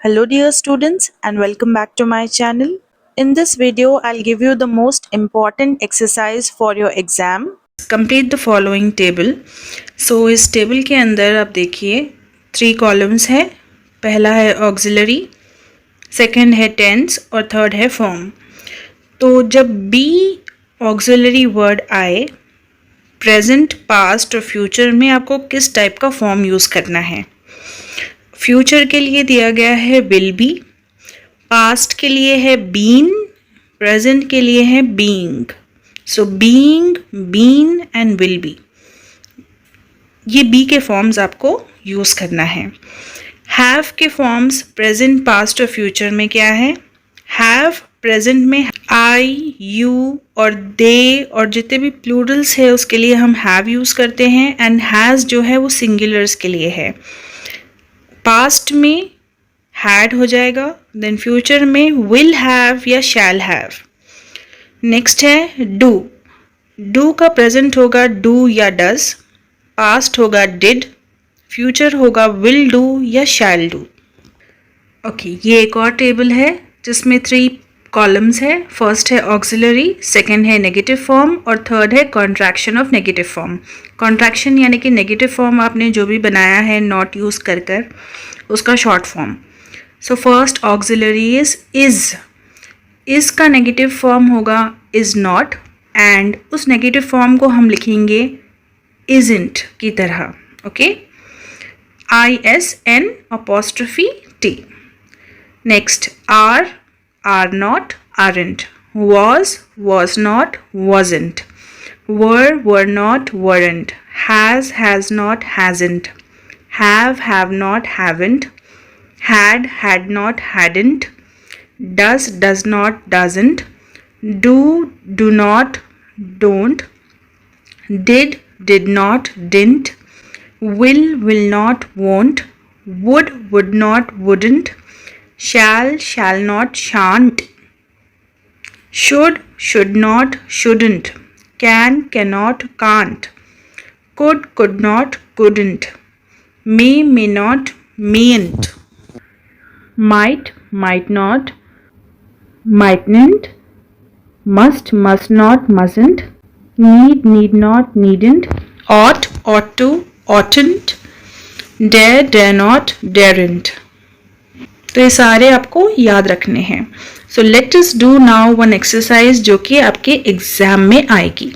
Hello dear students and welcome back to my channel. In this video, I'll give you the most important exercise for your exam. Complete the following table. So इस table के अंदर आप देखिए 3 columns है. पहला है auxiliary, second है tense और थर्ड है फॉर्म. तो जब बी ऑक्सिलरी वर्ड आए, प्रेजेंट, पास्ट और फ्यूचर में आपको किस टाइप का फॉर्म यूज़ करना है. फ्यूचर के लिए दिया गया है विल बी, पास्ट के लिए है बीन, प्रेजेंट के लिए है being. So being, been and will be, ये बी के फॉर्म्स आपको यूज़ करना है. हैव के फॉर्म्स प्रेजेंट, पास्ट और फ्यूचर में क्या है. हैव प्रेजेंट में आई, यू और दे और जितने भी प्लूरल्स है उसके लिए हम हैव यूज़ करते हैं. एंड हैज़ जो है वो सिंगुलर्स के लिए है. पास्ट में हैड हो जाएगा, देन फ्यूचर में विल हैव या शैल हैव. नेक्स्ट है डू. डू का प्रेजेंट होगा डू या डज, पास्ट होगा डिड, फ्यूचर होगा विल डू या शैल डू. ओके, ये एक और टेबल है जिसमें 3 कॉलम्स है. फर्स्ट है ऑक्सिलरी, सेकंड है नेगेटिव फॉर्म और थर्ड है contraction of negative form. Contraction यानी कि नेगेटिव फॉर्म आपने जो भी बनाया है नॉट यूज़ कर कर, उसका short form. So first auxiliary is का नेगेटिव फॉर्म होगा इज़ नॉट, एंड उस नेगेटिव फॉर्म को हम लिखेंगे इज़न्ट की तरह. Okay, ISN apostrophe T. Next are not, aren't, was not, wasn't, were not, weren't, has not, hasn't, have not, haven't, had not, hadn't, does not, doesn't, do not, don't, did not, didn't, will not, won't, would not, wouldn't, shall not, shan't, should not, shouldn't, cannot, can't, could not, couldn't, may not, mayn't, might not, mightn't, must not, mustn't, need not, needn't, ought to, oughtn't, dare not, daren't. तो ये सारे आपको याद रखने हैं. So let us do now one exercise जो कि आपके एग्जाम में आएगी.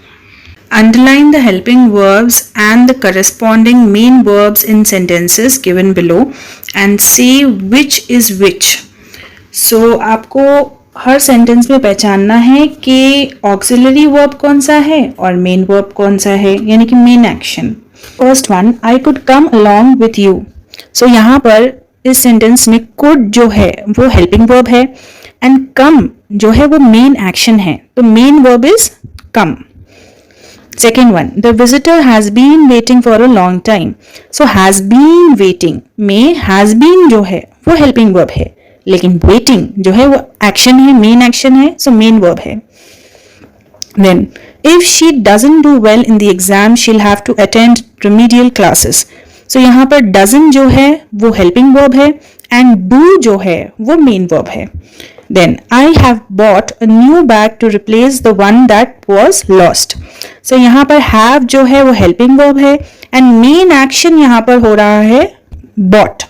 Underline the helping verbs and the corresponding main verbs in sentences given below and see which is which. So आपको हर सेंटेंस में पहचानना है कि ऑक्सिलरी वर्ब कौन सा है और मेन वर्ब कौन सा है, यानी कि main action. First one, I could come along with you. So यहाँ पर इस सेंटेंस में कुड जो है वो हेल्पिंग वर्ब है एंड कम जो है वो मेन एक्शन है. तो main verb is come. Second one, the visitor has been waiting for a long time. So has been waiting में हैज बीन जो है वो हेल्पिंग वर्ब है, लेकिन वेटिंग जो है वो एक्शन है, मेन एक्शन है, सो मेन वर्ब है. Then if she doesn't do well in the exam she will have to attend remedial classes. So यहाँ पर डजन जो है वो हेल्पिंग वर्ब है एंड डू जो है वो मेन वर्ब है. Then I have bought a new bag to replace the one that was lost. So यहाँ पर हैव जो है वो हेल्पिंग वर्ब है एंड मेन एक्शन यहाँ पर हो रहा है bought.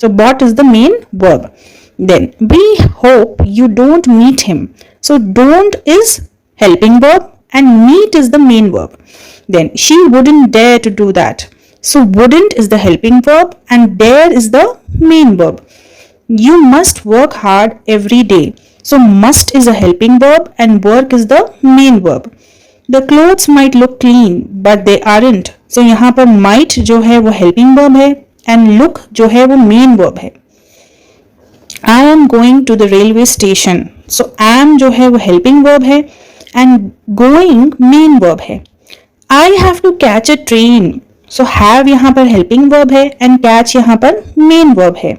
So bought is the main verb. Then we hope you don't meet him. So don't is helping verb and meet is the main verb. Then she wouldn't dare to do that. So wouldn't is the helping verb and dare is the main verb. You must work hard every day. So must is a helping verb and work is the main verb. The clothes might look clean but they aren't. So यहाँ पर might जो है वो helping verb है and look जो है वो main verb है. I am going to the railway station. So am जो है वो helping verb है and going main verb है. I have to catch a train. So have यहाँ पर helping verb है and catch यहाँ पर main verb है.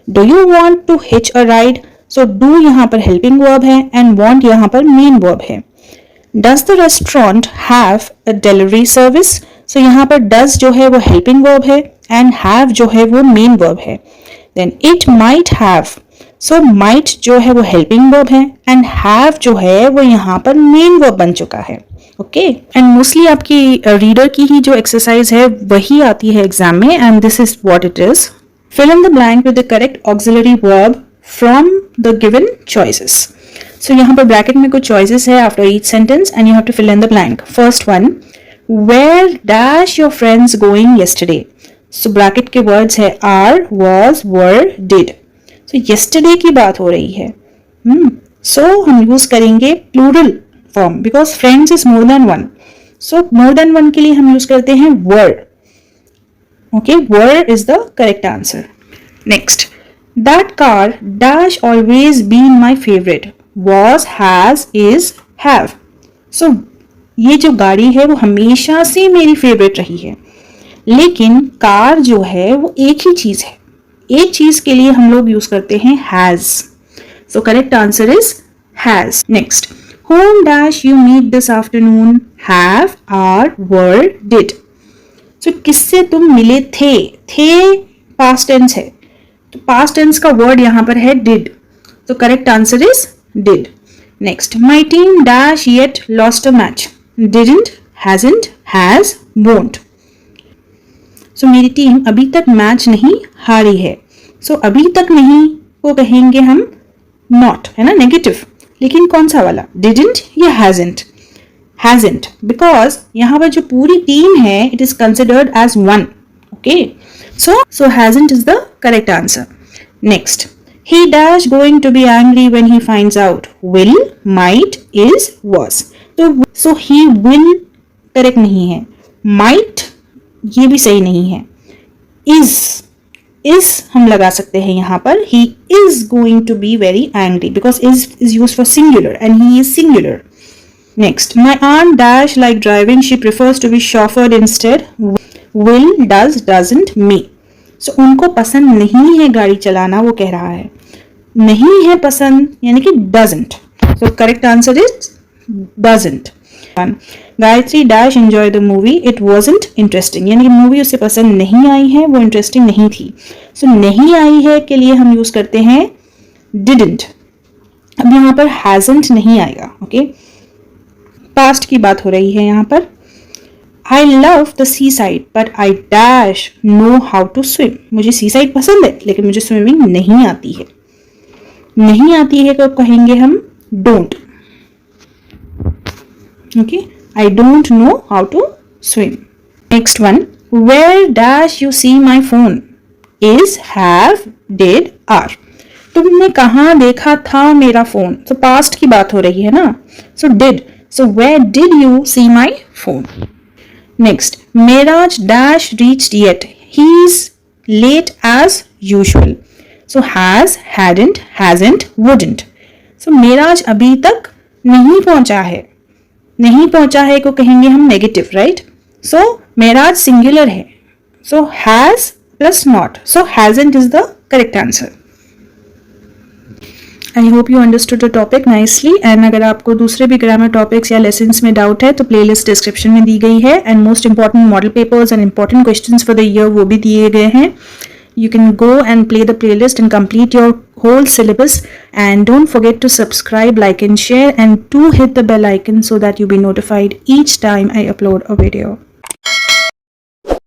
Do you want to hitch a ride? So do यहाँ पर helping verb है and want यहाँ पर main verb है. Does the restaurant have a delivery service? So यहाँ पर does जो है वो helping verb है and have जो है वो main verb है. Then it might have, so might जो है वो हेल्पिंग वर्ब है एंड हैव जो है वो यहाँ पर मेन वर्ब बन चुका है. ओके, एंड मोस्टली आपकी रीडर की ही जो एक्सरसाइज है वही आती है एग्जाम में, and this is what it is. Fill in the blank with the correct auxiliary verb from the given choices. So यहाँ पर ब्रैकेट में कुछ चॉइसेस है after each sentence and you have to fill in the blank. First one, where dash your friends going yesterday. So bracket के words है are, was, were, did. So yesterday की बात हो रही है. सो हम यूज करेंगे plural form because friends is more than one. So more than one के लिए हम यूज करते हैं were. Okay, were is the correct answer. Next, that car dash always been my favourite. Was, has, is, have. So ये जो गाड़ी है वो हमेशा से मेरी फेवरेट रही है, लेकिन कार जो है वो एक ही चीज है. एक चीज के लिए हम लोग यूज करते हैं has. So correct answer is has. Next, whom dash you meet this afternoon. have, are, were, did. So किससे तुम मिले थे. थे past tense है, तो past tense का word यहाँ पर है did. So correct answer is did. Next, my team dash yet lost a match. didn't, hasn't, has, won't. So मेरी टीम अभी तक मैच नहीं हारी है. So अभी तक नहीं को कहेंगे हम not, है ना, नेगेटिव. लेकिन कौन सा वाला, didn't या hasn't. hasn't because यहाँ पर जो पूरी टीम है it is considered as one. okay, so hasn't is the correct answer. Next, he dash going to be angry when he finds out. will, might, is, was. so he will correct नहीं है, might ये भी सही नहीं है, is हम लगा सकते हैं यहाँ पर. he is going to be very angry because is used for singular and he is singular. Next, my aunt dash like driving, she prefers to be chauffeured instead. will, does, doesn't, may. so उनको पसंद नहीं है गाड़ी चलाना, वो कह रहा है. नहीं है पसंद यानी कि doesn't. so correct answer is doesn't. Gayatri dash enjoy the movie, it wasn't interesting. यानी कि मूवी उसे पसंद नहीं आई है, वो इंटरेस्टिंग नहीं थी. सो नहीं आई है के लिए हम यूज करते हैं डिडंट. अब यहाँ पर हैजंट नहीं आएगा. ओके, पास्ट की बात हो रही है यहाँ पर. I love the seaside but I dash know how to swim. मुझे सी साइड पसंद है लेकिन मुझे स्विमिंग नहीं आती है. नहीं आती है कब कहेंगे हम don't. okay, I don't know how to swim. Next one, where dash you see my phone. is, have, did, are. तुमने कहाँ देखा था मेरा फोन. so past की बात हो रही है ना. so did, so where did you see my phone. Next, Meeraj dash reached yet. he is late as usual. so has, hadn't, hasn't, wouldn't. so Meeraj अभी तक नहीं पहुंचा है. नहीं पहुंचा है को कहेंगे हम नेगेटिव, राइट. सो मेराज सिंगुलर है, so has plus not, so hasn't is the correct answer. I hope you understood the topic nicely. And अगर आपको दूसरे भी ग्रामर टॉपिक्स या लेसन्स में डाउट है तो प्लेलिस्ट डिस्क्रिप्शन में दी गई है. And most important model papers and important questions for the year वो भी दिए गए हैं. You can go and play the playlist and complete your whole syllabus, and don't forget to subscribe, like and share, and do hit the bell icon so that you'll be notified each time I upload a video.